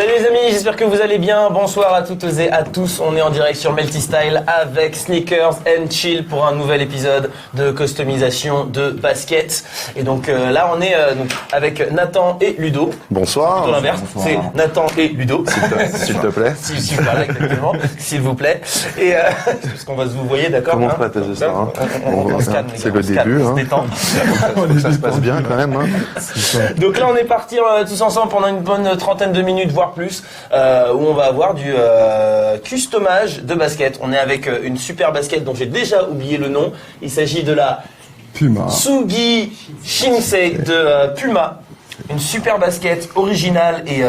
Salut les amis, j'espère que vous allez bien. Bonsoir à toutes et à tous. On est en direct sur Melty Style avec Sneakers and Chill pour un nouvel épisode de customisation de basket. Et donc là, on est avec Nathan et Ludo. Bonsoir. Plutôt l'inverse, c'est Nathan et Ludo. S'il te plaît. Voilà, exactement. S'il vous plaît. Et parce qu'on va se vous voyez, d'accord. Comment on fait ça hein on se calme, c'est le début. On se détend. Ça se passe bien quand même. Donc là, on est partis tous ensemble pendant une bonne trentaine de minutes, voire plus, où on va avoir du customage de basket. On est avec une super basket dont j'ai déjà oublié le nom. Il s'agit de la Puma. Tsugi Shinsei de Puma. Une super basket originale et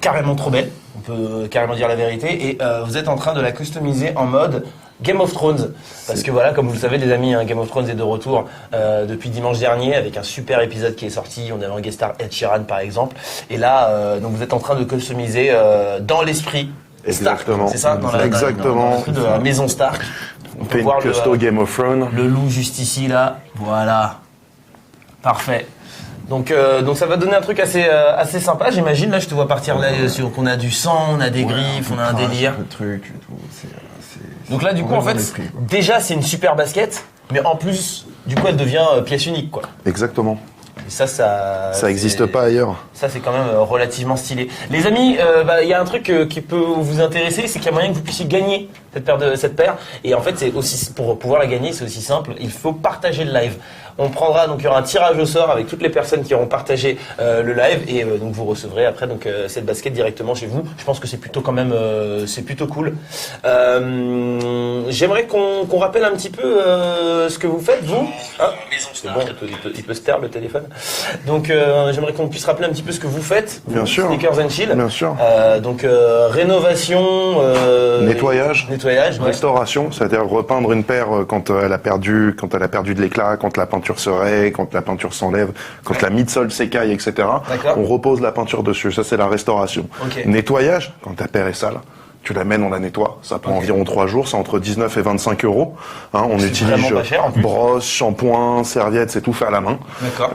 carrément trop belle. On peut carrément dire la vérité. Et vous êtes en train de la customiser en mode Game of Thrones, parce que voilà, comme vous le savez les amis, Game of Thrones est de retour depuis dimanche dernier avec un super épisode qui est sorti. On avait en guest star Ed Sheeran par exemple, et là donc vous êtes en train de customiser dans l'esprit Stark, Exactement. c'est ça, dans l'esprit de la maison Stark. On fait une custo Game of Thrones. Le loup juste ici là, voilà, parfait. Donc ça va donner un truc assez sympa, j'imagine. Là, je te vois partir là sur qu'on a du sang, on a des griffes, on a un délire. Le truc et tout. Donc là, du coup, en fait, déjà, c'est une super basket, mais en plus, du coup, elle devient pièce unique, quoi. Exactement. Et ça n'existe pas ailleurs. Ça, c'est quand même relativement stylé. Les amis, il y a un truc qui peut vous intéresser, c'est qu'il y a moyen que vous puissiez gagner cette paire. Et en fait, c'est aussi pour pouvoir la gagner, c'est aussi simple. Il faut partager le live. On prendra donc il y aura un tirage au sort avec toutes les personnes qui auront partagé le live et donc vous recevrez après donc cette basket directement chez vous. Je pense que c'est plutôt quand même c'est plutôt cool. J'aimerais qu'on rappelle un petit peu ce que vous faites vous. Ah, c'est bon, il peut se taire le téléphone. Donc j'aimerais qu'on puisse rappeler un petit peu ce que vous faites. Bien sûr. Sneakers and Chill. Bien sûr. Donc rénovation, nettoyage, ouais. restauration, c'est-à-dire repeindre une paire quand elle a perdu de l'éclat, quand la peinture se raye, quand la peinture s'enlève, quand la midsole s'écaille, etc. D'accord. On repose la peinture dessus. Ça, c'est la restauration. Okay. Nettoyage, quand ta paire est sale, tu l'amènes, on la nettoie. Ça prend environ 3 jours. C'est entre 19 et 25 €. On utilise brosse, shampoing, serviette, c'est tout fait à la main. D'accord.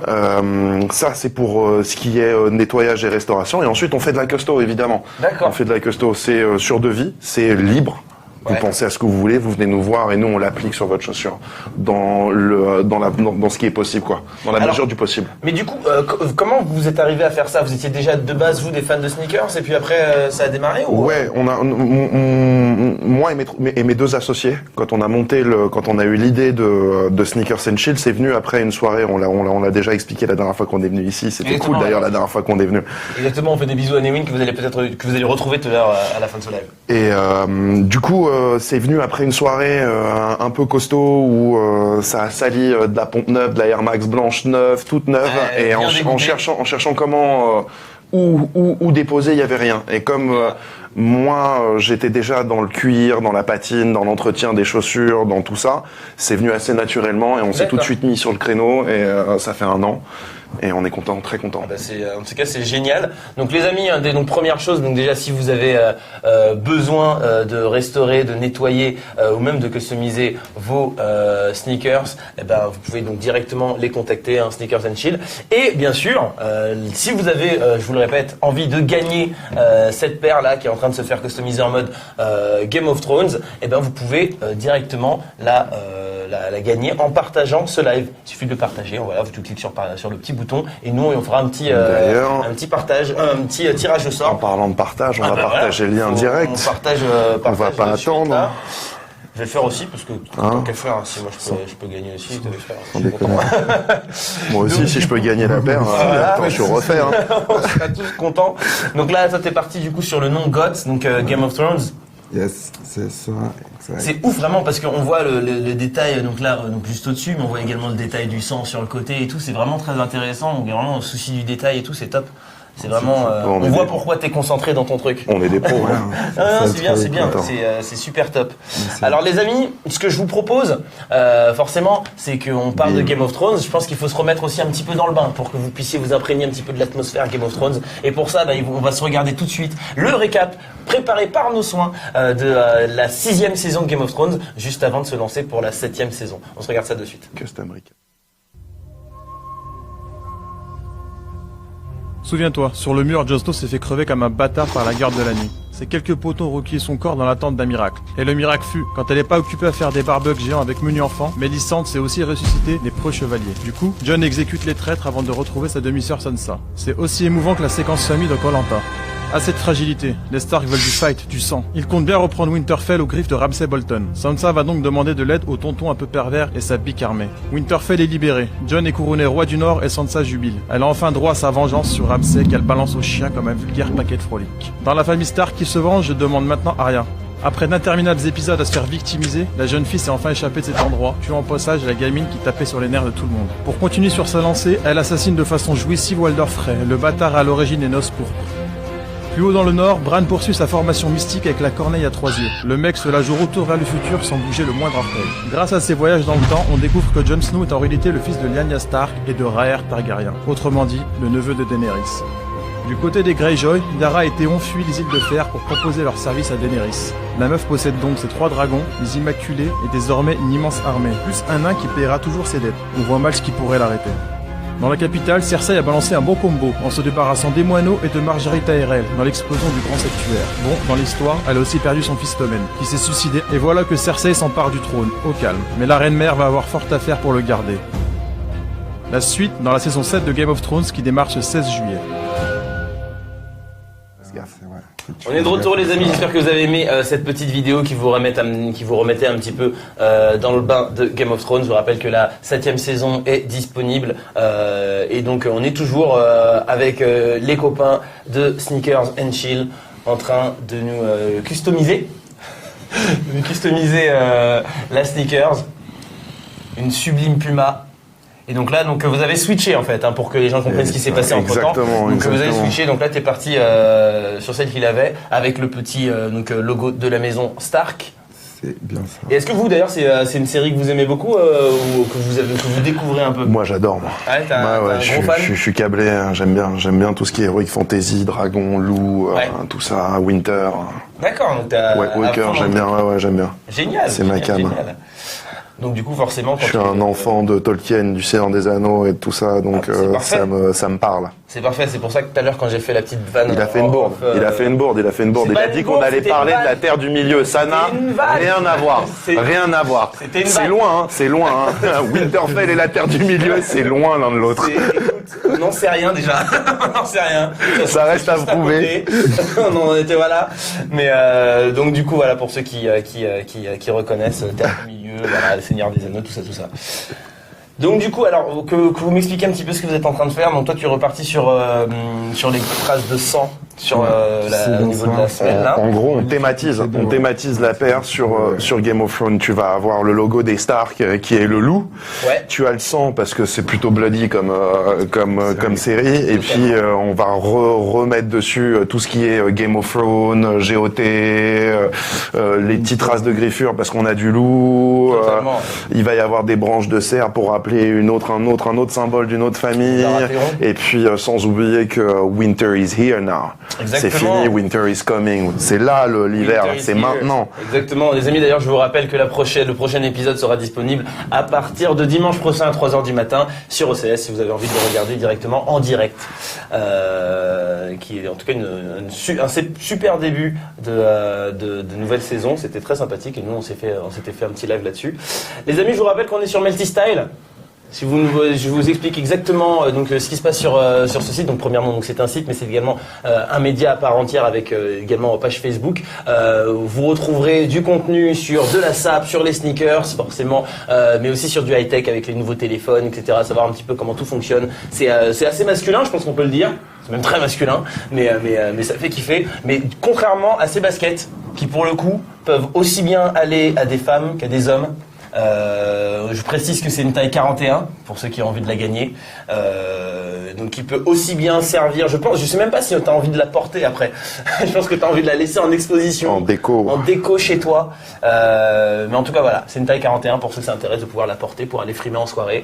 Ça, c'est pour ce qui est nettoyage et restauration. Et ensuite, on fait de la custo, évidemment. D'accord. On fait de la custo. C'est sur devis, c'est libre. Vous pensez à ce que vous voulez, vous venez nous voir et nous on l'applique sur votre chaussure dans ce qui est possible quoi, dans la mesure du possible. Mais du coup, comment vous êtes arrivé à faire ça? Vous étiez déjà de base vous des fans de sneakers et puis après ça a démarré ou... Ouais, moi et mes deux associés, quand on a eu l'idée de Sneakers and Chill, c'est venu après une soirée. On l'a déjà expliqué la dernière fois qu'on est venu ici. C'était exactement, cool d'ailleurs la dernière fois qu'on est venu. Exactement, on fait des bisous à Newin que vous allez retrouver tout à l'heure à la fin de ce live. Et du coup. C'est venu après une soirée un peu costaud où ça a sali de la pompe neuve, de la Air Max blanche neuve, toute neuve, et en cherchant comment où déposer, il y avait rien. Et comme moi, j'étais déjà dans le cuir, dans la patine, dans l'entretien des chaussures, dans tout ça, c'est venu assez naturellement et on s'est tout de suite mis sur le créneau et ça fait 1 an. Et on est content, très content. En tout cas, c'est génial. Donc les amis, donc première chose, donc déjà si vous avez besoin de restaurer, de nettoyer ou même de customiser vos sneakers, vous pouvez donc directement les contacter, Sneakers and Chill. Et bien sûr, si vous avez, je vous le répète, envie de gagner cette paire là qui est en train de se faire customiser en mode Game of Thrones, vous pouvez directement la gagner en partageant ce live. Il suffit de le partager. Voilà, vous cliquez sur le petit bouton et nous on fera un petit partage, un petit tirage au sort. En parlant de partage, on va partager le lien direct. On partage. On va pas attendre. Là. Je vais le faire aussi parce que tant qu'à faire, si moi je peux gagner aussi, je vais le faire. Moi aussi, si je peux gagner la paire, attends, je refais. On sera tous contents. Donc là, toi t'es parti du coup sur le nom GOT, donc Game of Thrones. Yes, c'est ça. Exact. C'est ouf vraiment parce qu'on voit le détail donc là donc juste au-dessus, mais on voit également le détail du sang sur le côté et tout. C'est vraiment très intéressant. Donc vraiment au souci du détail et tout, c'est top. C'est vraiment. On voit pourquoi t'es concentré dans ton truc. On est des pros. C'est bien. C'est super top. Alors les amis, ce que je vous propose, forcément, c'est qu'on parle de Game of Thrones. Je pense qu'il faut se remettre aussi un petit peu dans le bain pour que vous puissiez vous imprégner un petit peu de l'atmosphère Game of Thrones. Et pour ça, on va se regarder tout de suite le récap préparé par nos soins de la 6e saison de Game of Thrones, juste avant de se lancer pour la 7e saison. On se regarde ça de suite. Custom recap. Souviens-toi, sur le mur, Jon Snow s'est fait crever comme un bâtard par la garde de la nuit. Ces quelques poteaux ont recueilli son corps dans l'attente d'un miracle. Et le miracle fut, quand elle n'est pas occupée à faire des barbecues géants avec menu enfant, Mélissandre s'est aussi ressuscité les preux chevaliers. Du coup, Jon exécute les traîtres avant de retrouver sa demi-sœur Sansa. C'est aussi émouvant que la séquence famille de Koh-Lanta. Assez de fragilité, les Stark veulent du fight, du sang. Ils comptent bien reprendre Winterfell aux griffes de Ramsay Bolton. Sansa va donc demander de l'aide au tonton un peu pervers et sa bique armée. Winterfell est libéré, Jon est couronné roi du Nord et Sansa jubile. Elle a enfin droit à sa vengeance sur Ramsay qu'elle balance au chien comme un vulgaire paquet de frolic. Dans la famille Stark qui se venge, je demande maintenant Arya. Après d'interminables épisodes à se faire victimiser, la jeune fille s'est enfin échappée de cet endroit, tuant au passage la gamine qui tapait sur les nerfs de tout le monde. Pour continuer sur sa lancée, elle assassine de façon jouissive Walder Frey, le bâtard à l'origine des noces pourpres. Plus haut dans le nord, Bran poursuit sa formation mystique avec la corneille à 3 yeux. Le mec se la joue retour vers le futur sans bouger le moindre orteil. Grâce à ses voyages dans le temps, on découvre que Jon Snow est en réalité le fils de Lyanna Stark et de Rhaegar Targaryen. Autrement dit, le neveu de Daenerys. Du côté des Greyjoy, Yara et Théon fuient les îles de fer pour proposer leur service à Daenerys. La meuf possède donc ses 3 dragons, les Immaculés et désormais une immense armée, plus un nain qui paiera toujours ses dettes. On voit mal ce qui pourrait l'arrêter. Dans la capitale, Cersei a balancé un bon combo en se débarrassant des moineaux et de Margaery Tyrell dans l'explosion du grand sanctuaire. Bon, dans l'histoire, elle a aussi perdu son fils Tommen, qui s'est suicidé, et voilà que Cersei s'empare du trône, au calme. Mais la reine-mère va avoir fort à faire pour le garder. La suite dans la saison 7 de Game of Thrones qui démarre ce 16 juillet. On est de retour les amis, j'espère que vous avez aimé cette petite vidéo qui vous remettait un petit peu dans le bain de Game of Thrones. Je vous rappelle que la 7e saison est disponible et donc on est toujours avec les copains de Sneakers and Chill en train de nous customiser la sneakers, une sublime Puma. Et donc là, vous avez switché en fait, hein, pour que les gens comprennent ce qui s'est passé entre temps. Donc vous avez switché, donc là t'es parti sur celle qu'il avait, avec le petit logo de la maison Stark. C'est bien ça. Et est-ce que vous d'ailleurs c'est une série que vous aimez beaucoup ou que vous découvrez un peu? Moi j'adore moi. Ah ouais, t'es un gros fan? Je suis câblé, hein, j'aime bien tout ce qui est heroic fantasy, dragon, loup, tout ça, winter. D'accord, donc t'as White Walker, j'aime bien. Génial. C'est ma cam. Génial. Donc du coup forcément je suis un enfant de Tolkien, du Seigneur des Anneaux et de tout ça, donc ça me parle. C'est parfait, c'est pour ça que tout à l'heure quand j'ai fait la petite vanne, il a fait une bourde. Il a fait une bourde. Il a dit qu'on allait parler de la Terre du Milieu. Ça n'a rien à voir. Rien à voir. C'est loin, c'est loin. Winterfell et la Terre du Milieu, c'est loin l'un de l'autre. On n'en sait rien déjà. On n'en sait rien. Ça reste à prouver. On en était voilà. Mais donc du coup voilà pour ceux qui reconnaissent Terre du Milieu, voilà, le Seigneur des Anneaux, tout ça. Donc du coup, alors que vous m'expliquiez un petit peu ce que vous êtes en train de faire. Donc toi, tu es reparti sur les traces de sang au niveau de la semelle là. En gros, on thématise la paire sur Game of Thrones. Tu vas avoir le logo des Stark qui est le loup. Ouais. Tu as le sang parce que c'est plutôt bloody comme série. Et puis on va remettre dessus tout ce qui est Game of Thrones, GOT, les petites traces de griffures parce qu'on a du loup. Il va y avoir des branches de cerf pour rappeler un autre symbole d'une autre famille. Et puis sans oublier que Winter is here now. Exactement. C'est fini, Winter is coming. C'est là l'hiver, c'est maintenant. Exactement. Les amis, d'ailleurs, je vous rappelle que le prochain épisode sera disponible à partir de dimanche prochain à 3h du matin sur OCS si vous avez envie de le regarder directement en direct. Qui est en tout cas un super début de nouvelle saison. C'était très sympathique et nous on s'était fait un petit live là-dessus. Les amis, je vous rappelle qu'on est sur Melty Style. Je vous explique exactement ce qui se passe sur ce site. Donc premièrement, c'est un site, mais c'est également un média à part entière avec également page Facebook. Vous retrouverez du contenu sur de la SAP, sur les sneakers forcément, mais aussi sur du high tech avec les nouveaux téléphones, etc. Savoir un petit peu comment tout fonctionne. C'est assez masculin, je pense qu'on peut le dire. C'est même très masculin, mais ça fait kiffer. Mais contrairement à ces baskets, qui pour le coup peuvent aussi bien aller à des femmes qu'à des hommes. Je précise que c'est une taille 41 pour ceux qui ont envie de la gagner. Donc il peut aussi bien servir, je sais même pas si tu as envie de la porter après. Je pense que tu as envie de la laisser en exposition. En déco chez toi. Mais en tout cas voilà, c'est une taille 41 pour ceux que ça intéresse de pouvoir la porter pour aller frimer en soirée.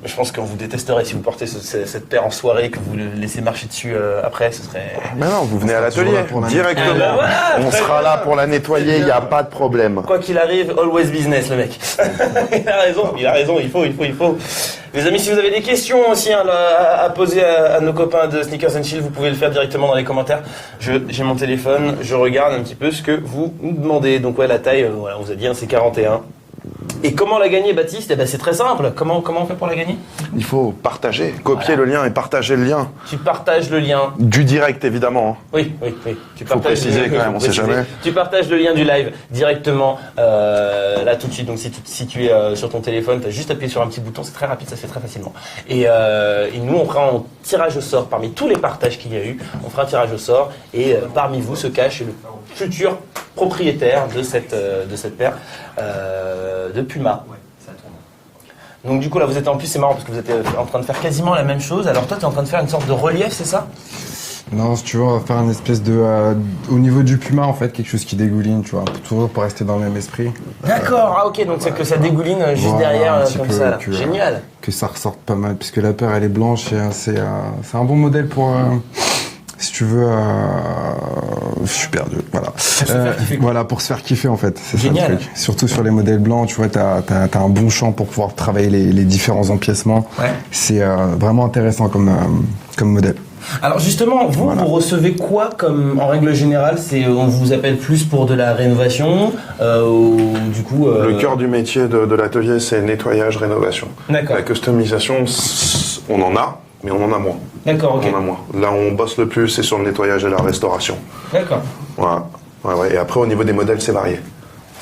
Je pense qu'on vous détesterait si vous portez cette paire en soirée, que vous le laissez marcher dessus après, ce serait... Mais non, vous venez à l'atelier, directement. Ah ben voilà, on sera là pour la nettoyer, il n'y a pas de problème. Quoi qu'il arrive, always business, le mec. il a raison, il faut. Les amis, si vous avez des questions aussi à poser à nos copains de Sneakers and Chill, vous pouvez le faire directement dans les commentaires. J'ai mon téléphone, je regarde un petit peu ce que vous nous demandez. Donc ouais, la taille, voilà, on vous a dit, c'est 41. Et comment la gagner, Baptiste? C'est très simple. Comment on fait pour la gagner? Il faut partager, copier le lien et partager le lien. Tu partages le lien. Du direct, évidemment. Oui. Tu faut préciser quand même, on sait jamais. Tu partages le lien du live directement là tout de suite. Donc si tu es sur ton téléphone, tu as juste appuyé sur un petit bouton, c'est très rapide, ça se fait très facilement. Et nous, on fera un tirage au sort parmi tous les partages qu'il y a eu. On fera un tirage au sort et parmi vous se cache le futur propriétaire de cette paire de Puma. Donc du coup là vous êtes en plus, c'est marrant parce que vous êtes en train de faire quasiment la même chose. Alors toi tu es en train de faire une sorte de relief, c'est ça? Non, si tu veux, on va faire une espèce de... au niveau du Puma, en fait, quelque chose qui dégouline, tu vois, toujours pour rester dans le même esprit. D'accord, ok, donc c'est que ça dégouline juste voilà, derrière comme ça. Là. Génial. Que ça ressorte pas mal, puisque la paire elle est blanche et c'est un bon modèle pour... si tu veux, je suis perdu, voilà. Voilà, pour se faire kiffer en fait, c'est génial. Ça le truc. Surtout sur les modèles blancs, tu vois, t'as un bon champ pour pouvoir travailler les différents empiècements. Ouais. C'est vraiment intéressant comme modèle. Alors justement, vous recevez quoi comme, en règle générale, on vous appelle plus pour de la rénovation ou du coup... Le cœur du métier de l'atelier, c'est nettoyage, rénovation. D'accord. La customisation, on en a, mais on en a moins. D'accord, ok. On en a moins. Là, on bosse le plus, c'est sur le nettoyage et la restauration. D'accord. Voilà. Ouais. Et après, au niveau des modèles, c'est varié.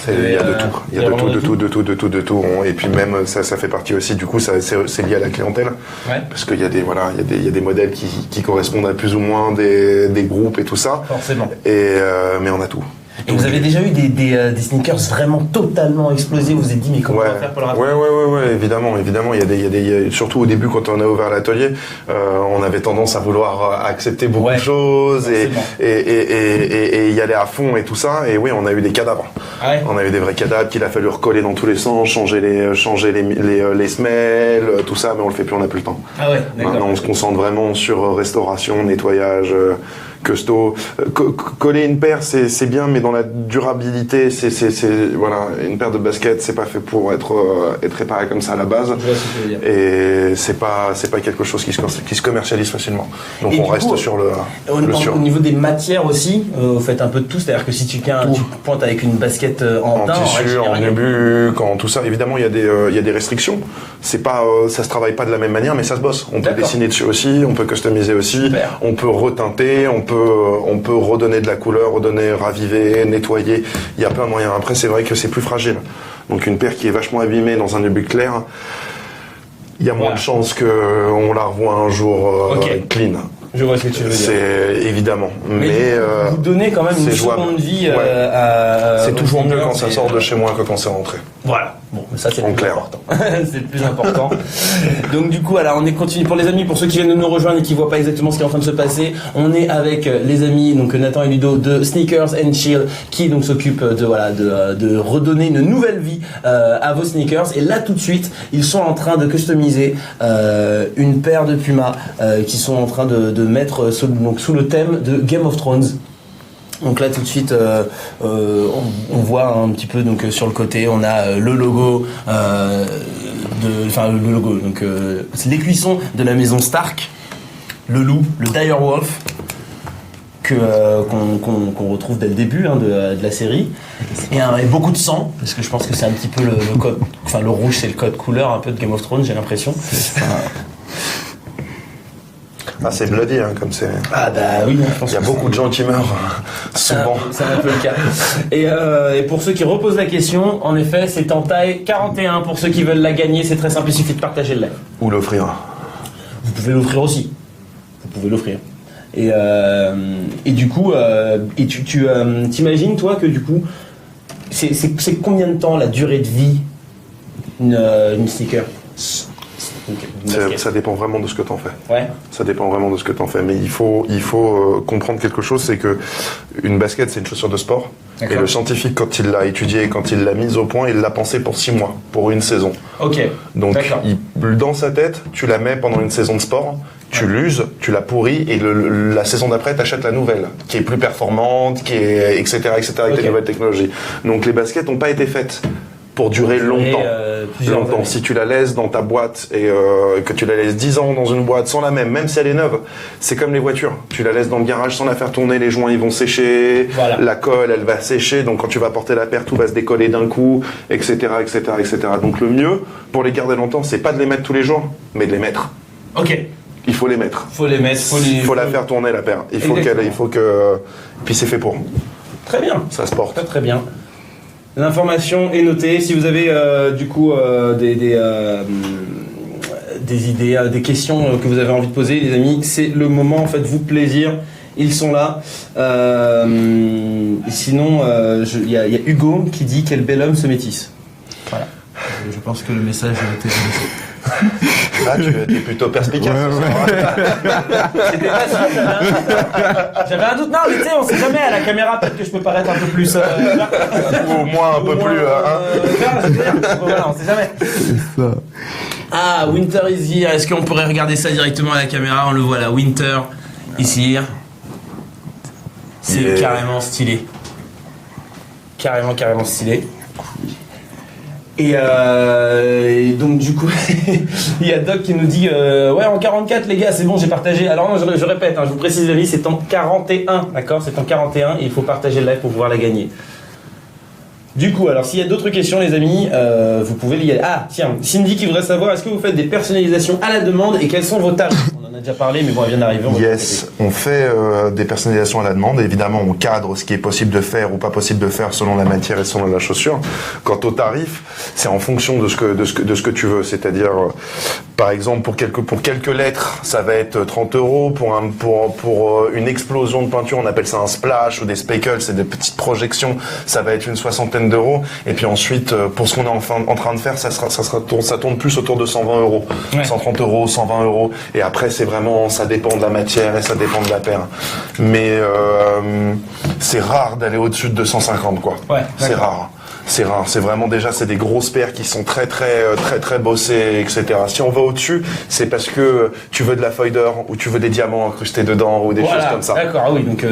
Il y a de tout. Il y a de tout. Et puis même, ça fait partie aussi, du coup, c'est lié à la clientèle. Ouais. Parce qu'il y a des modèles qui correspondent à plus ou moins des groupes et tout ça. Forcément. Mais on a tout. Et vous avez déjà eu des sneakers vraiment totalement explosés, vous vous êtes dit mais comment on va faire pour le rattraper? Ouais, évidemment. Il y a surtout au début quand on a ouvert l'atelier, on avait tendance à vouloir accepter beaucoup de choses et y aller à fond et tout ça. Et oui, on a eu des cadavres. Ah ouais. On a eu des vrais cadavres qu'il a fallu recoller dans tous les sens, changer les semelles, tout ça, mais on le fait plus, on n'a plus le temps. Ah ouais, d'accord. Maintenant, on se concentre vraiment sur restauration, nettoyage. Custo, coller une paire c'est bien, mais dans la durabilité voilà, une paire de baskets c'est pas fait pour être réparé comme ça à la base, et c'est pas quelque chose qui se commercialise facilement, donc on reste sur le au niveau des matières aussi, vous faites un peu de tout, c'est à dire que si tu pointes avec une basket en tissu, en nubuck, en tout ça, évidemment il y a des restrictions, c'est pas ça se travaille pas de la même manière, mais ça se bosse, on peut dessiner dessus aussi, on peut customiser aussi. Super. On peut retinter, on peut redonner de la couleur, raviver, nettoyer. Il y a plein de moyens. Après, c'est vrai que c'est plus fragile. Donc, une paire qui est vachement abîmée dans un nubuck clair, il y a moins de chances qu'on la revoie un jour clean. Je vois ce que tu veux dire. C'est évidemment. Mais vous donnez quand même une seconde vie à... C'est toujours mieux quand ça sort de chez moi que quand c'est rentré. Voilà. Bon, mais ça c'est le plus important. C'est le plus important. Donc du coup, alors on est continue pour les amis, pour ceux qui viennent de nous rejoindre et qui voient pas exactement ce qui est en train de se passer, on est avec les amis, donc Nathan et Ludo de Sneakers and Chill, qui donc s'occupent de redonner une nouvelle vie à vos sneakers. Et là tout de suite, ils sont en train de customiser une paire de Puma qui sont en train de mettre sous le thème de Game of Thrones. Donc là tout de suite on voit un petit peu donc sur le côté on a le logo le logo donc c'est les cuissons de la maison Stark, le loup, le direwolf qu'on retrouve dès le début de la série, et beaucoup de sang parce que je pense que c'est un petit peu le code, enfin le rouge c'est le code couleur un peu de Game of Thrones, j'ai l'impression. Ah, c'est bloody, comme c'est. Ah, bah oui, je pense. Il y a beaucoup de gens qui meurent, souvent. C'est un peu le cas. Et pour ceux qui reposent la question, en effet, c'est en taille 41. Pour ceux qui veulent la gagner, c'est très simple, il suffit de partager le live. Ou l'offrir. Vous pouvez l'offrir aussi. Vous pouvez l'offrir. Et du coup, tu t'imagines, toi, que du coup, c'est combien de temps la durée de vie une sneaker? Ça dépend vraiment de ce que t'en fais. Ouais. Ça dépend vraiment de ce que t'en fais. Mais il faut comprendre quelque chose, c'est que une basket, c'est une chaussure de sport. D'accord. Et le scientifique, quand il l'a étudié, quand il l'a mise au point, il l'a pensé pour 6 mois, pour une saison. Ok. Donc, D'accord. dans sa tête, tu la mets pendant une saison de sport, tu l'uses, tu la pourris, et la saison d'après, t'achètes la nouvelle, qui est plus performante, etc., avec Ok. les nouvelles technologies. Donc, les baskets n'ont pas été faites pour durer longtemps. Plusieurs années. Si tu la laisses dans ta boîte et que tu la laisses 10 ans dans une boîte sans la même si elle est neuve, c'est comme les voitures. Tu la laisses dans le garage sans la faire tourner, les joints ils vont sécher, Voilà. la colle elle va sécher, donc quand tu vas porter la paire, tout va se décoller d'un coup, etc., etc. Donc le mieux pour les garder longtemps, c'est pas de les mettre tous les jours, mais de les mettre. Ok. Il faut les mettre. Faut les mettre, Il faut la faire tourner la paire. Puis c'est fait pour. Très bien. Ça se porte. Très très bien. L'information est notée. Si vous avez des idées, des questions que vous avez envie de poser, les amis, c'est le moment. Faites-vous plaisir. Ils sont là. Sinon, il y a Hugo qui dit quel bel homme ce métis. Voilà. Je pense que le message a été laissé. Ah, tu es plutôt perspicace. C'était pas sûr. J'avais un doute. Non, mais tu sais, on sait jamais. À la caméra, peut-être que je peux paraître un peu plus. Ou au moins un peu plus. Voilà, on sait jamais. Ça. Ah, Winter is here. Est-ce qu'on pourrait regarder ça directement à la caméra? On le voit là. Winter is here. C'est carrément stylé. Carrément stylé. Et donc du coup, il y a Doc qui nous dit ouais, en 44 les gars, c'est bon, j'ai partagé. Alors non, je répète, je vous précise les amis, c'est en 41, d'accord? C'est en 41 et il faut partager le live pour pouvoir la gagner. Du coup, alors s'il y a d'autres questions les amis, vous pouvez y aller. Ah tiens, Cindy qui voudrait savoir, est-ce que vous faites des personnalisations à la demande et quels sont vos tarifs? On en a déjà parlé, mais bon, elle vient d'arriver. Yes, on fait des personnalisations à la demande. Évidemment, on cadre ce qui est possible de faire ou pas possible de faire selon la matière et selon la chaussure. Quant au tarif, c'est en fonction de ce que tu veux. C'est-à-dire, par exemple, pour quelques lettres, ça va être 30 €. Pour une explosion de peinture, on appelle ça un splash ou des speckles, c'est des petites projections. Ça va être une soixantaine d'euros. Et puis ensuite, pour ce qu'on est en train de faire, ça tourne plus autour de 120 €, Ouais. 130 €, 120 €. Et après, c'est vraiment, ça dépend de la matière et ça dépend de la paire. Mais c'est rare d'aller au-dessus de 250, quoi. Ouais, c'est rare. C'est rare. C'est vraiment déjà, c'est des grosses paires qui sont très bossées, etc. Si on va au-dessus, c'est parce que tu veux de la feuille d'or ou tu veux des diamants incrustés dedans ou des choses comme ça. D'accord, oui, donc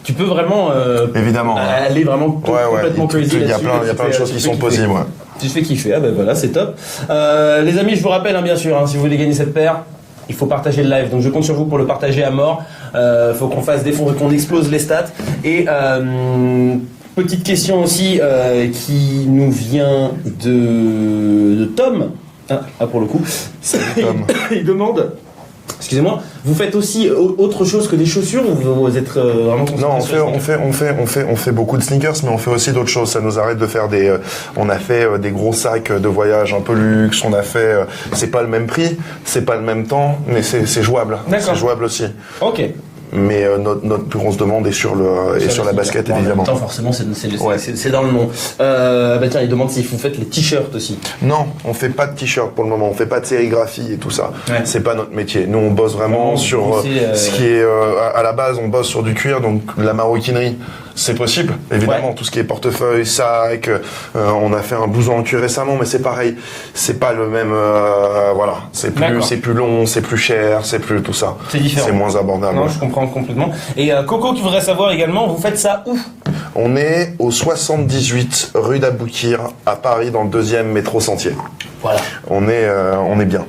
tu peux vraiment Évidemment. aller vraiment complètement crazy il y a là-dessus. plein de choses qui sont possibles. Ouais. Tu te fais kiffer, ah ben voilà, c'est top. Les amis, je vous rappelle, bien sûr, si vous voulez gagner cette paire, il faut partager le live. Donc je compte sur vous pour le partager à mort. Faut qu'on fasse des fonds, qu'on explose les stats. Et petite question aussi qui nous vient de Tom. Ah, pour le coup, il demande. Excusez-moi, vous faites aussi autre chose que des chaussures ou vous êtes vraiment concentré? Non, on fait beaucoup de sneakers, mais on fait aussi d'autres choses. Ça nous arrête de faire on a fait des gros sacs de voyage un peu luxe. On a fait, c'est pas le même prix, c'est pas le même temps, mais c'est jouable. D'accord. C'est jouable aussi. Ok. Mais notre plus grosse demande est sur la basket, évidemment. En même temps, forcément, c'est dans le nom. Tiens, il demande si vous faites les t-shirts aussi. Non, on fait pas de t-shirts pour le moment. On fait pas de sérigraphie et tout ça. Ouais. C'est pas notre métier. Nous, on bosse vraiment sur ce qui est à la base. On bosse sur du cuir, donc la maroquinerie. C'est possible, évidemment. Ouais. Tout ce qui est portefeuille, sac. On a fait un blouson en cuir récemment, mais c'est pareil. C'est pas le même. Voilà. C'est plus long, c'est plus cher, c'est plus tout ça. C'est différent. C'est moins abordable. Non, je comprends complètement. Et Coco qui voudrait savoir également, vous faites ça où? On est au 78 rue d'Aboukir à Paris, dans le 2e métro Sentier. Voilà. On est bien.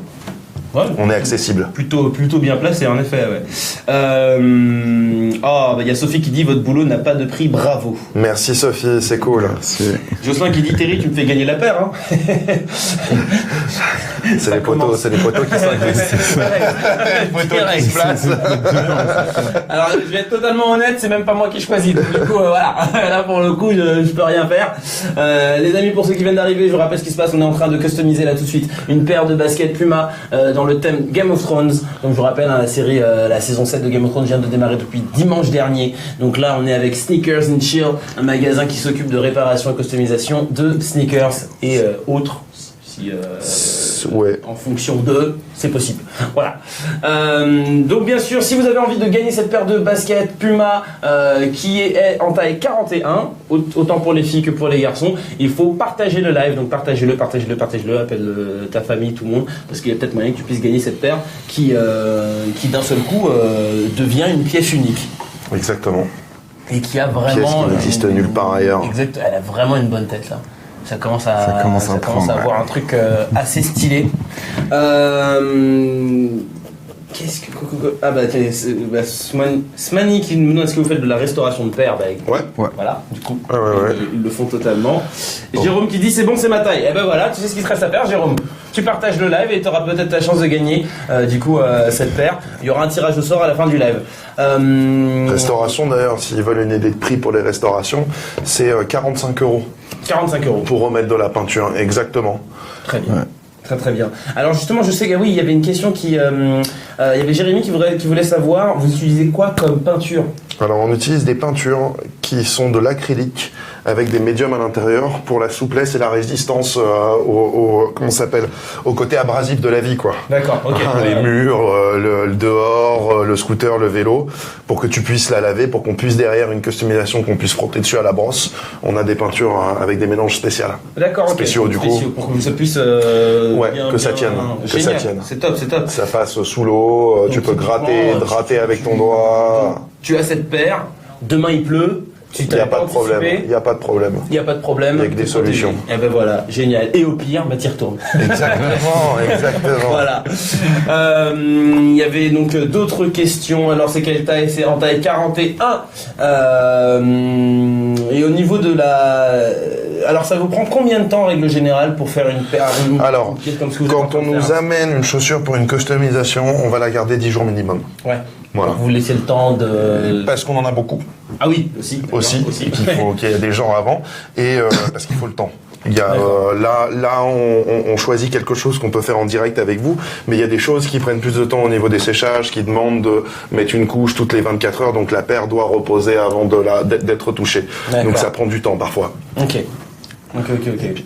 Ouais, on est accessible. Plutôt bien placé, en effet. Ouais. Il y a Sophie qui dit votre boulot n'a pas de prix, bravo. Merci Sophie, c'est cool. Jocelyn qui dit Terry, tu me fais gagner la paire. Hein. C'est les poteaux qui s'investissent. Les poteaux qui se placent. Alors je vais être totalement honnête, c'est même pas moi qui choisis. Donc, du coup, voilà. Là pour le coup, je peux rien faire. Les amis, pour ceux qui viennent d'arriver, je vous rappelle ce qui se passe. On est en train de customiser là tout de suite une paire de baskets Puma dans le thème Game of Thrones. Donc je vous rappelle, la série, la saison 7 de Game of Thrones vient de démarrer depuis dimanche dernier. Donc là, on est avec Sneakers and Chill, un magasin qui s'occupe de réparation et customisation de sneakers et autres. Ouais. En fonction de, c'est possible. Voilà. Donc bien sûr, si vous avez envie de gagner cette paire de baskets Puma qui est en taille 41, autant pour les filles que pour les garçons, il faut partager le live. Donc partagez-le, appelle ta famille, tout le monde, parce qu'il y a peut-être moyen que tu puisses gagner cette paire qui d'un seul coup devient une pièce unique. Exactement. Et qui a vraiment... Pièce qui n'existe nulle part ailleurs. Exact, elle a vraiment une bonne tête là. Ça commence à avoir un truc assez stylé. Qu'est-ce que... Ah bah, Smani qui nous demande est-ce que vous faites de la restauration de paires. Ouais. Voilà, du coup, Ouais. ils le font totalement. Bon. Jérôme qui dit c'est bon, c'est ma taille. Eh ben voilà, tu sais ce qu'il te reste à faire, Jérôme. Tu partages le live et tu auras peut-être la chance de gagner cette paire. Il y aura un tirage au sort à la fin du live. Restauration d'ailleurs, s'ils veulent une idée de prix pour les restaurations, c'est 45 €. 45 € Pour remettre de la peinture, exactement. Très bien. Ouais. Très bien. Alors justement, je sais que oui, il y avait une question il y avait Jérémy qui voulait savoir, vous utilisez quoi comme peinture? Alors on utilise des peintures qui sont de l'acrylique avec des médiums à l'intérieur pour la souplesse et la résistance au côté abrasif de la vie, quoi. D'accord, ok. Les murs, le dehors, le scooter, le vélo, pour que tu puisses la laver, pour qu'on puisse derrière une customisation qu'on puisse frotter dessus à la brosse. On a des peintures avec des mélanges spéciaux. D'accord, ok. Spéciaux, du coup. Pour que ça puisse ça tienne. Génial. C'est top. Ça passe sous l'eau, tu peux gratter avec ton doigt. Tu as cette paire, demain il pleut. Il n'y a pas de problème. Il n'y a pas de problème. Il n'y a pas de problème. Avec des solutions. Et ben voilà, génial. Et au pire, t'y retournes. Exactement. Voilà. Il y avait donc d'autres questions. Alors c'est quelle taille? C'est en taille 41. Et au niveau de alors ça vous prend combien de temps en règle générale pour faire une paire? Alors, quand on nous amène une chaussure pour une customisation, on va la garder 10 jours minimum. Ouais. Voilà. Vous laissez le temps de... Parce qu'on en a beaucoup. Ah oui, aussi. Et qu'il y a des gens avant. Et parce qu'il faut le temps. Il y a, là, on choisit quelque chose qu'on peut faire en direct avec vous, mais il y a des choses qui prennent plus de temps au niveau des séchages, qui demandent de mettre une couche toutes les 24 heures, donc la paire doit reposer avant d'être touchée. Donc ça prend du temps parfois. Ok.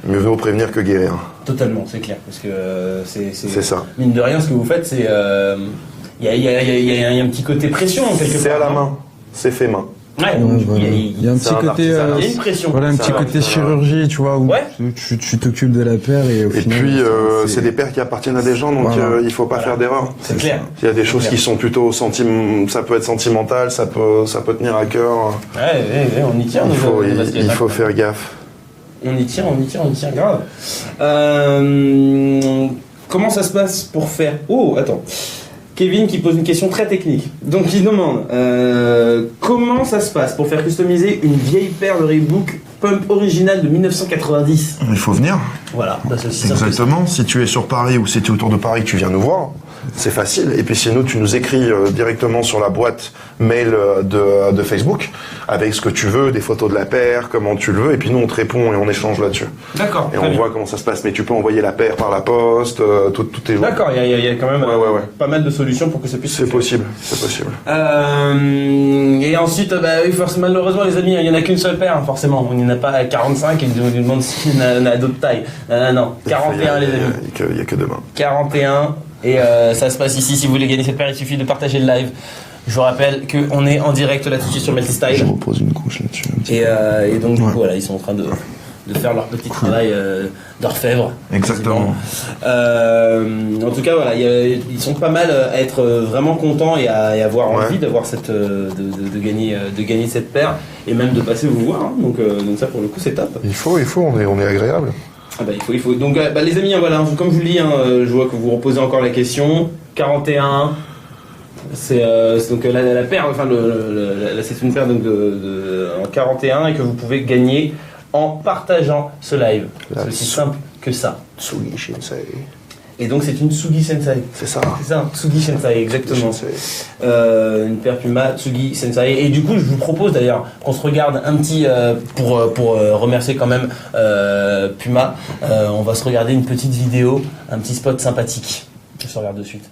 Mieux vaut prévenir que guérir. Totalement, c'est clair, parce que c'est ça. Mine de rien, ce que vous faites, c'est il y a un petit côté pression quelque part. C'est à la main, c'est fait main. Ouais, donc, voilà. Il y a un petit côté, il y a une pression. Voilà, un petit côté chirurgie, tu vois, où tu t'occupes de la paire et au final. Et puis, c'est des paires qui appartiennent à des gens, donc il faut pas faire d'erreur. C'est clair. Il y a des choses qui sont plutôt ça peut être sentimental, ça peut tenir à cœur. Ouais, on y tient. Il faut faire gaffe. On y tient grave. Comment ça se passe pour faire... Oh, attends. Kevin qui pose une question très technique. Donc il demande comment ça se passe pour faire customiser une vieille paire de Reebok Pump originale de 1990. Il faut venir. Voilà. Exactement. Si tu es sur Paris ou si tu es autour de Paris, tu viens nous voir. C'est facile. Et puis sinon, tu nous écris directement sur la boîte mail de Facebook avec ce que tu veux, des photos de la paire, comment tu le veux. Et puis nous, on te répond et on échange là-dessus. D'accord. Et on voit comment ça se passe. Mais tu peux envoyer la paire par la poste, tout est... D'accord, il y a quand même pas mal de solutions pour que ça puisse se faire. C'est possible. Et ensuite, malheureusement, les amis, il n'y en a qu'une seule paire, forcément. Il n'y en a pas 45 et on nous demande s'il y en a d'autres tailles. Non, 41 les amis. Il n'y a que demain. 41. Et ça se passe ici. Si vous voulez gagner cette paire, il suffit de partager le live. Je vous rappelle qu'on est en direct là tout de suite sur Melty Style. Je repose une couche là-dessus. Et donc, du coup, voilà, ils sont en train de faire leur petit travail d'orfèvre. Exactement. En tout cas, voilà, ils sont pas mal à être vraiment contents et à avoir envie d'avoir de gagner cette paire et même de passer vous voir. Hein. Donc ça, pour le coup, c'est top. Il faut, on est agréable. Ah bah, il faut. Donc les amis, voilà, comme je vous le dis, je vois que vous reposez encore la question. 41. C'est donc la paire, enfin c'est une paire donc en 41 et que vous pouvez gagner en partageant ce live. C'est aussi simple que ça. Tsugi Shinsei. Et donc c'est une Tsugi Sensei. C'est ça. C'est ça, Tsugi Sensei, exactement. Une paire Puma Tsugi Sensei. Et du coup, je vous propose d'ailleurs qu'on se regarde un petit pour remercier quand même Puma. On va se regarder une petite vidéo, un petit spot sympathique. Je se regarde de suite.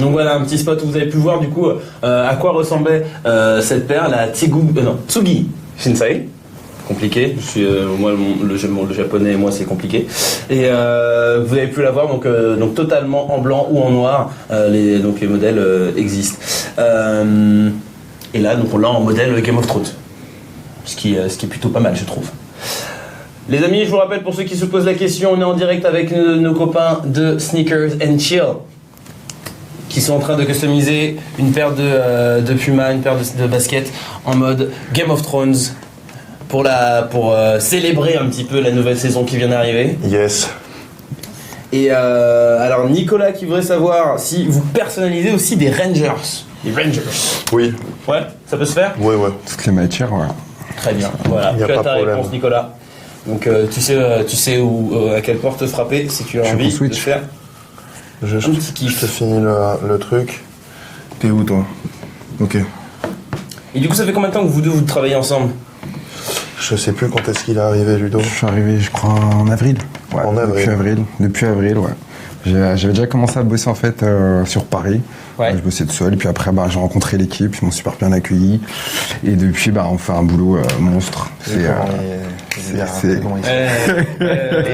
Donc voilà un petit spot où vous avez pu voir du coup à quoi ressemblait cette paire, la Tsugi Shinsei. Compliqué, je suis moi le japonais et moi c'est compliqué. Et vous avez pu la voir donc totalement en blanc ou en noir. Les modèles existent. Et là donc on l'a en modèle Game of Thrones, ce qui est plutôt pas mal je trouve. Les amis, je vous rappelle pour ceux qui se posent la question, on est en direct avec nos copains de Sneakers and Chill qui sont en train de customiser une paire de Puma, une paire de baskets en mode Game of Thrones pour célébrer un petit peu la nouvelle saison qui vient d'arriver. Yes. Et alors Nicolas qui voudrait savoir si vous personnalisez aussi des Rangers. Les Rangers. Oui. Ouais, ça peut se faire ? Ouais. Toutes les matières, ouais. Très bien. Voilà, y a tu as pas ta de problème. réponse Nicolas. Donc tu sais où à quelle porte frapper si tu as envie de switch. faire. Je petit kiff. te finis le truc. T'es où toi? Ok. Et du coup ça fait combien de temps que vous deux vous travaillez ensemble ? Je sais plus quand est-ce qu'il est arrivé, Ludo. Je suis arrivé, je crois, en avril. Ouais, En avril. Depuis avril, ouais. J'avais déjà commencé à bosser en fait sur Paris. Ouais. Je bossais tout seul. Et puis après, j'ai rencontré l'équipe. Ils m'ont super bien accueilli. Et depuis, on fait un boulot monstre. Les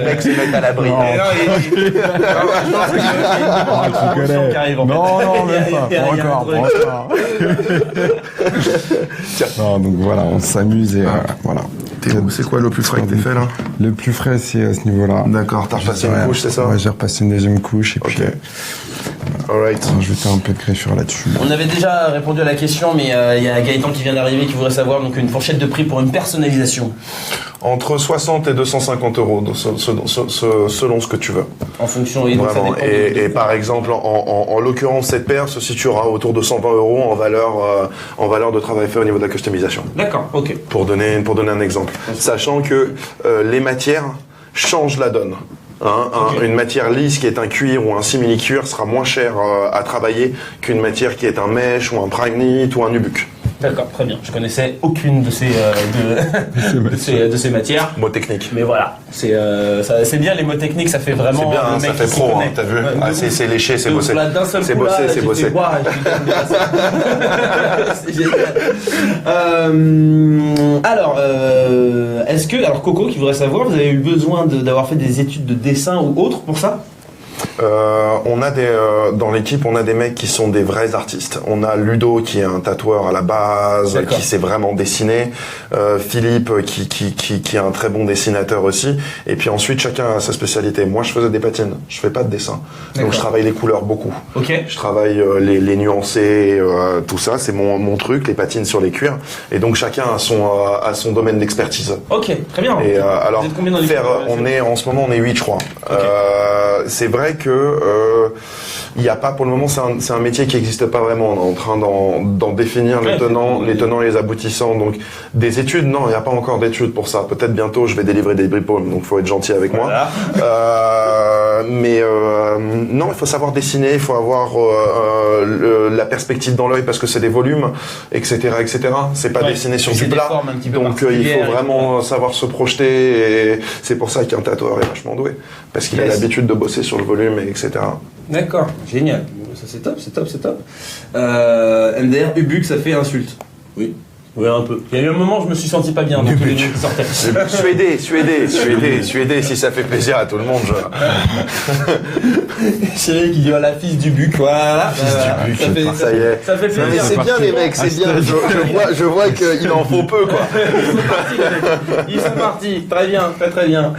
mecs se mettent à l'abri. Non, même pas. Pas encore. Non, donc voilà, on s'amuse et voilà. T'es où? C'est quoi le plus frais que t'es fait là? Le plus frais, c'est à ce niveau-là. D'accord, t'as repassé une couche, c'est ça? Ouais, j'ai repassé une deuxième couche et puis Ok. Alright. j'ai rajouté un peu de greffure là-dessus. On avait déjà répondu à la question, mais il y a Gaëtan qui vient d'arriver qui voudrait savoir donc une fourchette de prix pour une personnalisation. Entre 60 et 250 euros, selon ce que tu veux. En fonction et donc ça Vraiment. dépend Et par exemple, en l'occurrence, cette paire se situera autour de 120 euros en valeur de travail fait au niveau de la customisation. D'accord, ok. Pour donner un exemple. Sachant que les matières changent la donne. Ok. Une matière lisse qui est un cuir ou un simili-cuir sera moins cher à travailler qu'une matière qui est un mèche ou un pragnite ou un nubuck. D'accord, très bien. Je connaissais aucune de ces matières. Mot technique. Mais voilà, c'est bien les mots techniques, ça fait vraiment. C'est bien, le mec ça fait qui s'y pro, connaît. t'as vu? Ouais, Ah, de c'est ouf. léché, c'est Donc, bossé. là, d'un seul C'est coup, là, bossé, c'est j'ai bossé. fait, waouh, c'est génial. Alors, Coco qui voudrait savoir, vous avez eu besoin d'avoir fait des études de dessin ou autre pour ça? On a dans l'équipe, on a des mecs qui sont des vrais artistes. On a Ludo qui est un tatoueur à la base, D'accord. qui sait vraiment dessiner. Philippe qui est un très bon dessinateur aussi. Et puis ensuite, chacun a sa spécialité. Moi, je faisais des patines. Je fais pas de dessin. D'accord. Donc, je travaille les couleurs beaucoup. Ok. Je travaille les nuancés, tout ça. C'est mon truc, les patines sur les cuirs. Et donc, chacun a son domaine d'expertise. Ok, très bien. Et alors, Vous êtes combien dans l'équipe? en ce moment, on est 8, je crois. Ok. C'est vrai que il y a pas pour le moment, c'est un métier qui n'existe pas vraiment. On est en train d'en définir Ouais, les tenants et les aboutissants. Donc des études, non, il n'y a pas encore d'études pour ça. Peut-être bientôt, je vais délivrer des diplômes, donc faut être gentil avec Voilà. moi. Non, il faut savoir dessiner, il faut avoir la perspective dans l'œil parce que c'est des volumes, etc., etc. C'est pas Ouais. dessiner sur Et du c'est des plat, formes un petit peu donc il particulières faut et vraiment savoir se projeter. Et c'est pour ça qu'un tatoueur est vachement doué, parce qu'il a Yes. l'habitude de bosser sur le volume, etc. D'accord, génial. Ça c'est top, c'est top, c'est top. MDR, Ubuck, ça fait insulte. Oui. Oui, un peu. Il y a eu un moment où je me suis senti pas bien dans tous les noms qui sortaient. Suédé, si ça fait plaisir à tout le monde. Chérie qui dit la fils du Buc, voilà. Ça y est. Ça fait Mais plaisir. c'est bien les mecs, c'est bien. Je vois qu'il en faut peu, quoi. Ils sont partis, très bien, très très bien.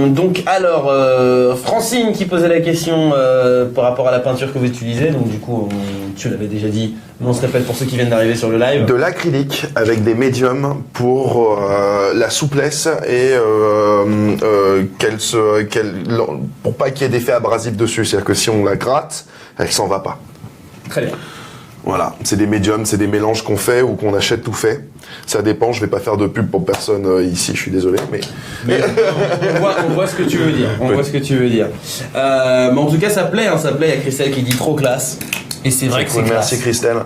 Donc alors, Francine qui posait la question par rapport à la peinture que vous utilisez, donc du coup, tu l'avais déjà dit, mais on se répète pour ceux qui viennent d'arriver sur le live. De l'acrylique avec des médiums pour la souplesse et pour pas qu'il y ait d'effet abrasif dessus. C'est-à-dire que si on la gratte, elle s'en va pas. Très bien. Voilà, c'est des médiums, c'est des mélanges qu'on fait ou qu'on achète tout fait. Ça dépend, je vais pas faire de pub pour personne ici, je suis désolé, mais on voit ce que tu veux dire. On voit ce que tu veux dire. Mais en tout cas, ça plaît. Il y a Christelle qui dit trop classe. Et c'est vrai que c'est cool. classe. Merci Christelle.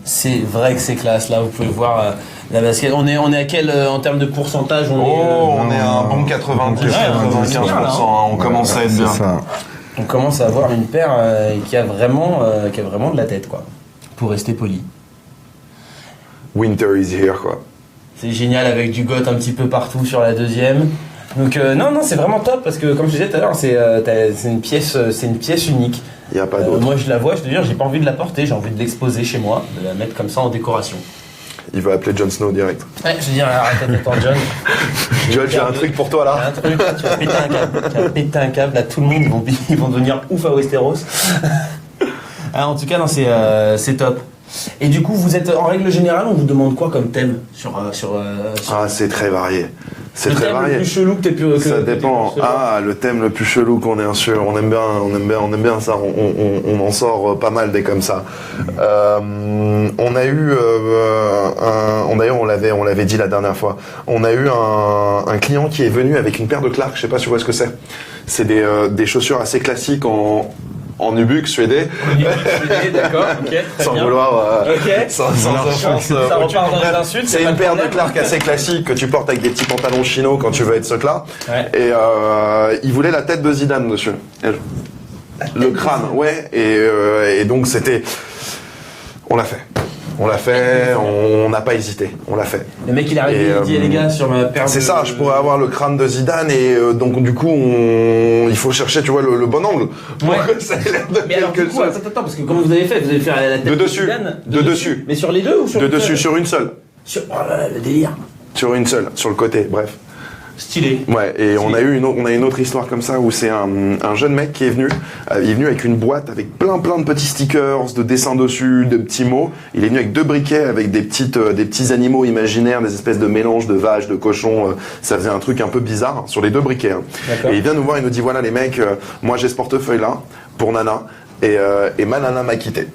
C'est vrai que c'est classe. Là, vous pouvez voir la basket. On est à quel en termes de pourcentage? On est à un bon 90-95%. On commence à être bien. C'est ça. on commence à avoir une paire qui a vraiment de la tête, quoi. Pour rester poli. Winter is here, quoi. C'est génial avec du goth un petit peu partout sur la deuxième. Donc non, c'est vraiment top parce que comme je disais tout à l'heure, c'est une pièce unique. Il n'y a pas d'autre. Moi je la vois, je te dis, j'ai pas envie de la porter, j'ai envie de l'exposer chez moi, de la mettre comme ça en décoration. Il va appeler Jon Snow direct. Ouais, je dis, arrête d'attendre John. John, j'ai un truc pour toi là. Un truc, tu vas péter un câble, là tout le monde ils vont devenir ouf à Westeros. En tout cas, non, c'est top. Et du coup, vous êtes en règle générale, on vous demande quoi comme thème sur Ah, c'est très varié. C'est très varié. Le plus chelou que t'aies pu. Ça dépend. Le thème le plus chelou qu'on ait sur, on aime bien ça. On en sort pas mal des comme ça. On a eu d'ailleurs on l'avait dit la dernière fois. On a eu un client qui est venu avec une paire de Clark. Je sais pas si tu vois ce que c'est. C'est des chaussures assez classiques en nubuck suédé. D'accord, ok. Sans vouloir. Ok. Sans offense. Ça repart dans les insultes. C'est une paire de Clark assez classique que tu portes avec des petits pantalons chino quand tu veux être secla. Ouais. Et il voulait la tête de Zidane dessus. Le crâne, ouais. Et donc c'était. On l'a fait, on n'a pas hésité, on l'a fait. Le mec il arrive et il dit les gars sur ma paire. C'est ça, je pourrais avoir le crâne de Zidane et donc du coup il faut chercher tu vois le bon angle. Ouais. Ça a l'air de Mais alors, quelque chose. attends, parce que comment vous avez fait? Vous avez fait la tête De dessus. Zidane De dessus. Mais sur les deux ou sur De une dessus, seule? sur une seule. Oh là là, le délire. Sur une seule, sur le côté, bref. Stylé. Ouais, et on a eu une autre histoire comme ça où c'est un jeune mec qui est venu. Il est venu avec une boîte avec plein de petits stickers, de dessins dessus, de petits mots. Il est venu avec 2 briquets avec des petits animaux imaginaires, des espèces de mélanges de vaches, de cochons. Ça faisait un truc un peu bizarre sur les 2 briquets. Hein. Et il vient nous voir, il nous dit voilà les mecs, moi j'ai ce portefeuille là pour Nana et ma Nana m'a quitté.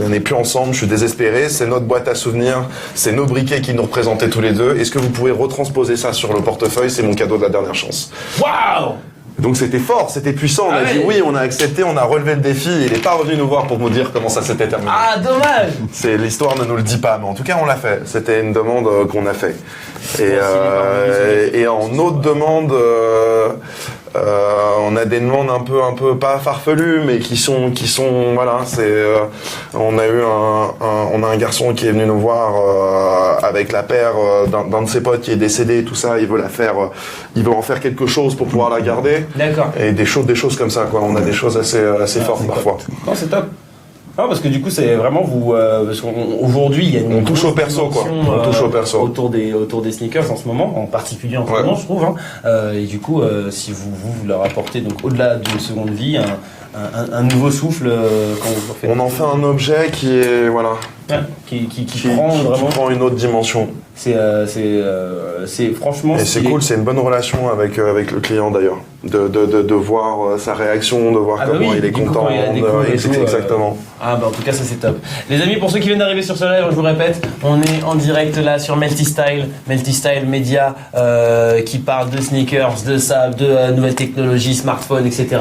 On n'est plus ensemble, je suis désespéré, c'est notre boîte à souvenirs, c'est nos briquets qui nous représentaient tous les deux. Est-ce que vous pouvez retransposer ça sur le portefeuille? C'est mon cadeau de la dernière chance. Waouh! Donc c'était fort, c'était puissant, on a dit oui, on a accepté, on a relevé le défi, il n'est pas revenu nous voir pour nous dire comment ça s'était terminé. Ah, dommage! L'histoire ne nous le dit pas, mais en tout cas on l'a fait, c'était une demande qu'on a fait. Et en autre demande, on a des demandes un peu pas farfelues, mais qui sont voilà, on a un garçon qui est venu nous voir avec la paire d'un de ses potes qui est décédé, tout ça, il veut en faire quelque chose pour pouvoir la garder. D'accord. Et des choses comme ça, quoi. On a des choses assez fortes parfois. Non, c'est top. Non, parce que du coup, c'est vraiment vous. Parce qu'aujourd'hui, il y a une. On touche au perso, quoi. On touche au perso. Autour des sneakers en ce moment, en particulier en ce moment, je trouve. Hein. Et du coup, si vous leur apportez, donc au-delà d'une seconde vie, un nouveau souffle quand vous faites. On en fait un objet qui est. Voilà. Ouais, qui prend une autre dimension. C'est franchement. Et c'est cool, c'est une bonne relation avec le client d'ailleurs. De voir sa réaction, de voir comment il est content. Exactement. En tout cas, ça c'est top. Les amis, pour ceux qui viennent d'arriver sur ce live, je vous répète, on est en direct là sur Melty Style Media qui parle de sneakers, de sable, de nouvelles technologies, smartphones, etc.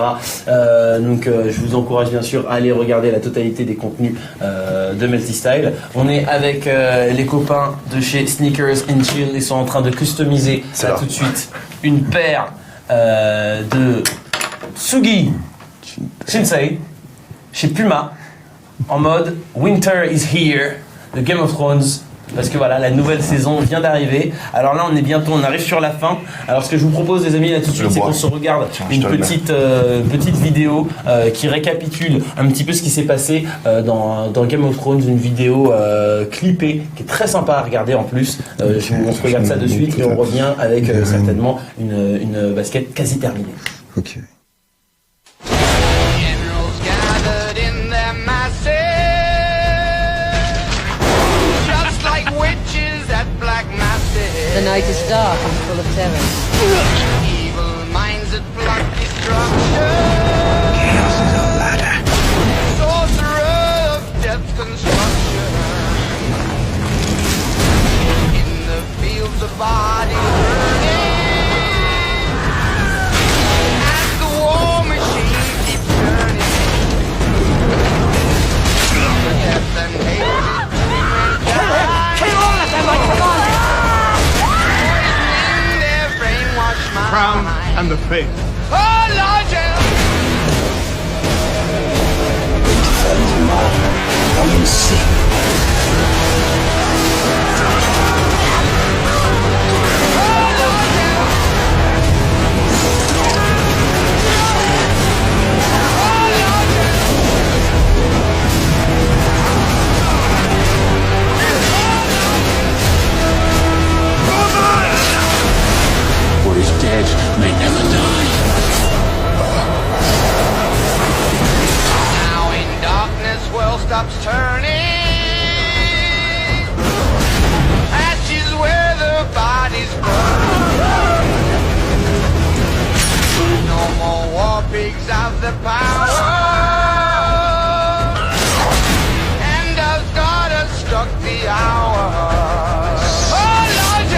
Donc je vous encourage bien sûr à aller regarder la totalité des contenus de Melty Style. On est avec les copains de chez Sneakers and Chill. Ils sont en train de customiser tout de suite une paire de Tsugi Shinsei chez Puma en mode Winter is here de Game of Thrones. Parce que voilà, la nouvelle saison vient d'arriver. Alors là, on arrive sur la fin. Alors ce que je vous propose, les amis, là tout de suite, c'est qu'on se regarde une petite vidéo qui récapitule un petit peu ce qui s'est passé dans Game of Thrones, une vidéo clippée qui est très sympa à regarder en plus. On se regarde ça de suite et on revient avec certainement une basket quasi terminée. Ok. The night is dark and full of terror. Evil minds that plot destruction. Chaos is a ladder. Sorcerer of death construction. In the fields of bodies burning. As the war machine keeps turning. Death and hatred. Kill all of them, come on! Crown and the faith. Oh, Lord, stops turning. Ashes where the bodies burn. No more war pigs have the power. And as God has struck the hour. Oh Lord,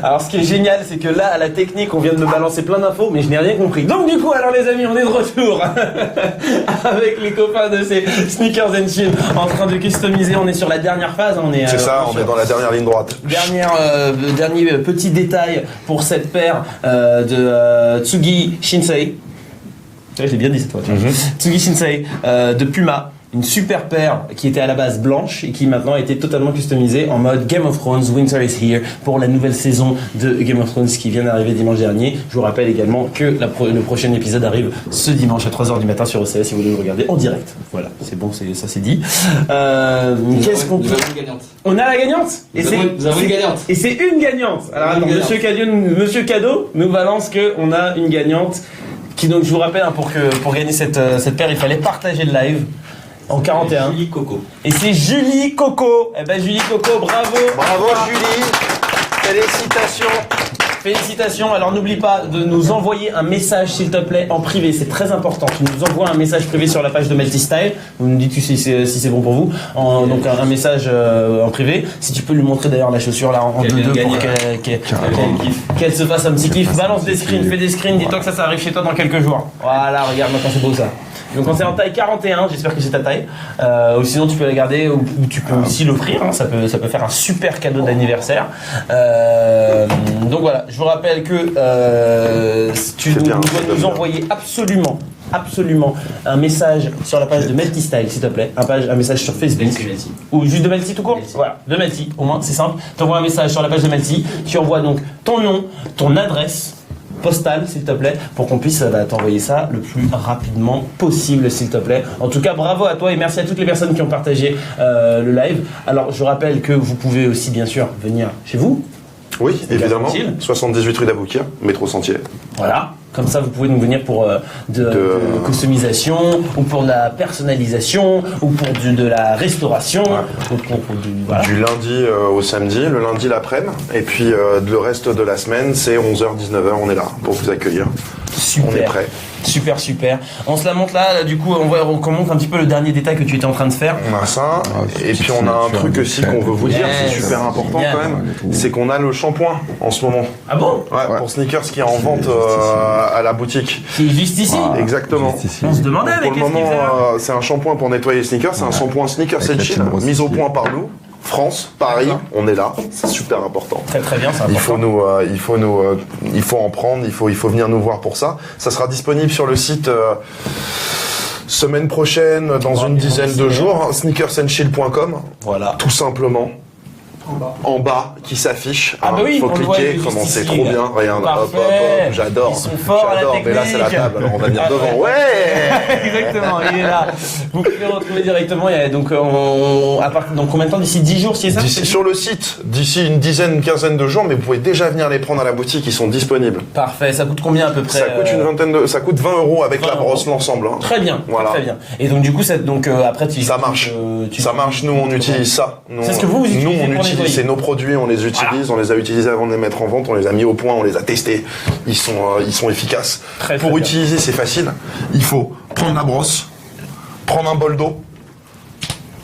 Alors ce qui est génial, c'est que là, à la technique, on vient de me balancer plein d'infos, mais je n'ai rien compris. Donc du coup, alors les amis, on est de retour avec les copains de ces Sneakers and Chill en train de customiser. On est sur la dernière phase. C'est ça, on est dans la dernière ligne droite. Dernier petit détail pour cette paire de Tsugi Shinsei. Ouais, j'ai bien dit cette fois. Tsugi Shinsei de Puma. Une super paire qui était à la base blanche et qui maintenant a été totalement customisée en mode Game of Thrones, Winter is Here pour la nouvelle saison de Game of Thrones qui vient d'arriver dimanche dernier. Je vous rappelle également que le prochain épisode arrive ce dimanche à 3h du matin sur OCS si vous voulez le regarder en direct. Voilà, c'est bon, ça c'est dit. Qu'est-ce qu'on peut... On a la gagnante. Nous avons une gagnante. Et c'est une gagnante. Alors attends, Monsieur Cadeau nous balance que on a une gagnante qui, donc je vous rappelle pour gagner cette paire, il fallait partager le live. En 41. Julie Coco. Et c'est Julie Coco. Eh ben Julie Coco, bravo. Bravo Julie. Félicitations. Alors n'oublie pas de nous envoyer un message s'il te plaît en privé. C'est très important. Tu nous envoies un message privé sur la page de Melty Style. Vous nous dites si c'est bon pour vous. Donc un message en privé. Si tu peux lui montrer d'ailleurs la chaussure là en 2-2 pour qu'elle se fasse un petit kiff. Balance des screens, fais des screens. Dis-toi que ça arrive chez toi dans quelques jours. Voilà, regarde maintenant c'est beau ça. Donc quand c'est en taille 41, j'espère que c'est ta taille. Ou sinon tu peux la garder ou tu peux aussi l'offrir. Hein, ça peut faire un super cadeau d'anniversaire. Donc voilà, je vous rappelle que tu dois nous envoyer absolument un message sur la page de Melty Style, s'il te plaît. Un message sur Facebook. Melty. Ou juste de Melty tout court. Voilà, de Melty. Au moins, c'est simple. Tu envoies un message sur la page de Melty. Tu envoies donc ton nom, ton adresse postale, s'il te plaît, pour qu'on puisse t'envoyer ça le plus rapidement possible, s'il te plaît. En tout cas, bravo à toi et merci à toutes les personnes qui ont partagé le live. Alors, je rappelle que vous pouvez aussi, bien sûr, venir chez vous. Oui, évidemment. 78 rue d'Aboukir, métro Sentier. Voilà. Comme ça, vous pouvez nous venir pour de customisation, ou pour de la personnalisation, ou pour de la restauration, ou pour voilà. Du lundi au samedi, le lundi l'après-midi, et puis le reste de la semaine, c'est 11h, 19h, on est là pour vous accueillir. Super. On est prêt. Super. On se la montre là, du coup, on montre un petit peu le dernier détail que tu étais en train de faire. On a ça, et puis on a un truc aussi qu'on veut vous dire, c'est super important quand même, c'est qu'on a le shampoing en ce moment. Ah bon? Ouais, pour Sneakers qui est en vente à la boutique. Qui est juste ici. Exactement. On se demandait avec pour le moment, c'est un shampoing pour nettoyer les sneakers, c'est un shampoing Sneakers and Chill, mis au point par nous. France, Paris, on est là, c'est super important. Très bien, c'est important. Il faut en prendre, il faut venir nous voir pour ça. Ça sera disponible sur le site semaine prochaine, dans une dizaine de jours, sneakersandchill.com. Voilà. Tout simplement. En bas, qui s'affiche. Ah bah oui, faut on cliquer, le voit, comment c'est ici, trop bien. Regarde, hop, j'adore. Ils sont forts à la technique. Mais là, c'est la table, alors on va venir devant. Ouais. Exactement, il est là. Vous pouvez le retrouver directement. Il y a donc, dans combien de temps? D'ici 10 jours, si c'est ça? Sur le site, d'ici une quinzaine de jours, mais vous pouvez déjà venir les prendre à la boutique, ils sont disponibles. Parfait, ça coûte combien à peu près? Ça coûte 20 € avec la brosse, l'ensemble. Hein. Très bien, voilà. Très bien. Et donc du coup, après ça marche. Ça marche, nous on utilise ça. C'est ce que vous utilisez. Nous on utilise, c'est nos produits, on les utilise, voilà. On les a utilisés avant de les mettre en vente, on les a mis au point, on les a testés. Ils sont efficaces. Pour utiliser, c'est facile. Il faut prendre la brosse, prendre un bol d'eau,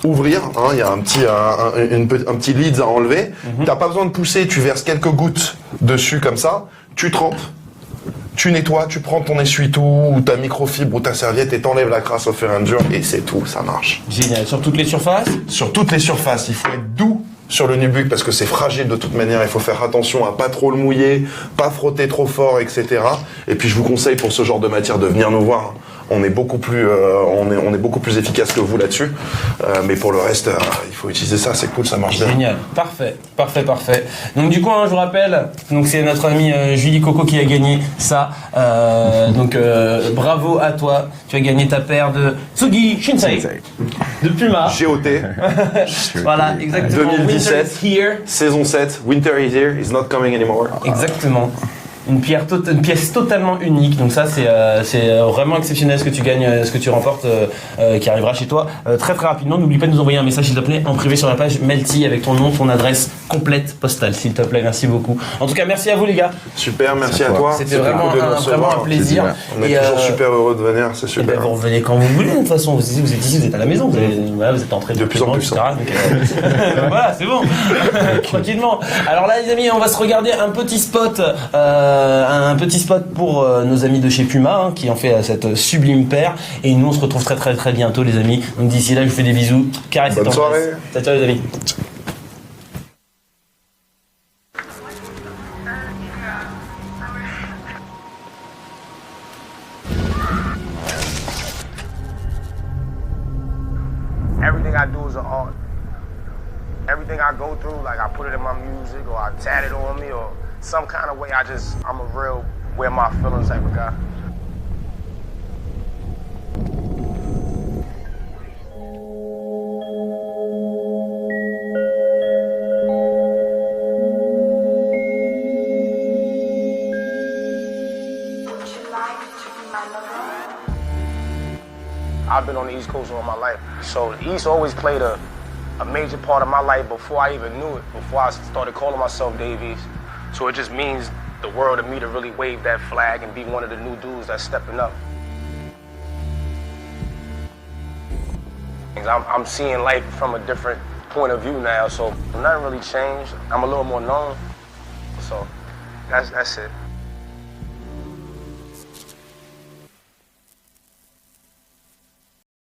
ouvrir, hein, il y a un petit leads à enlever. T'as pas besoin de pousser, tu verses quelques gouttes dessus comme ça, tu trempes, tu nettoies, tu prends ton essuie-tout ou ta microfibre ou ta serviette et t'enlèves la crasse au fur et à mesure et c'est tout, ça marche. Génial. Sur toutes les surfaces? Sur toutes les surfaces, il faut être doux sur le nubuck parce que c'est fragile de toute manière, il faut faire attention à pas trop le mouiller, pas frotter trop fort, etc. Et puis je vous conseille pour ce genre de matière de venir nous voir. On est beaucoup plus, on est beaucoup plus efficace que vous là-dessus. Mais pour le reste, il faut utiliser ça, c'est cool, ça marche bien. Génial, parfait. Donc du coup, hein, je vous rappelle, donc c'est notre amie Julie Coco qui a gagné ça. Bravo à toi. Tu as gagné ta paire de Tsugi Shinsei de Puma. GOT. Voilà, exactement. 2017. Winter is here. Saison 7. Winter is here. Is not coming anymore. Exactement. Une pièce totalement unique, donc ça c'est vraiment exceptionnel ce que tu gagnes, ce que tu remportes, qui arrivera chez toi très très rapidement. N'oublie pas de nous envoyer un message s'il te plaît en privé sur la page Melty avec ton nom, ton adresse complète postale s'il te plaît. Merci beaucoup. En tout cas merci à vous les gars. Super, merci à toi. C'était vraiment un plaisir. On est toujours super heureux de venir, c'est super. Ben, vous revenez quand vous voulez de toute façon. Vous êtes ici, vous êtes à la maison, vous êtes entré de plus en plus. Etc. Donc, voilà, c'est bon. Tranquillement. Alors là les amis, on va se regarder un petit spot. Un petit spot pour nos amis de chez Puma hein, qui ont fait cette sublime paire et nous on se retrouve très très très bientôt les amis, donc d'ici là je vous fais des bisous, caressez. Bonne soirée. Ciao les amis. Everything I do is an art. Everything I go through, like I put it in my music or I tat it on me or some kind of way, I'm a real wear my feelings type of guy. I've been on the East Coast all my life, so the East always played a major part of my life before I even knew it, before I started calling myself Dave East. So it just means the world to me to really wave that flag and be one of the new dudes that's stepping up. I'm seeing life from a different point of view now, so nothing really changed. I'm a little more known, so that's it.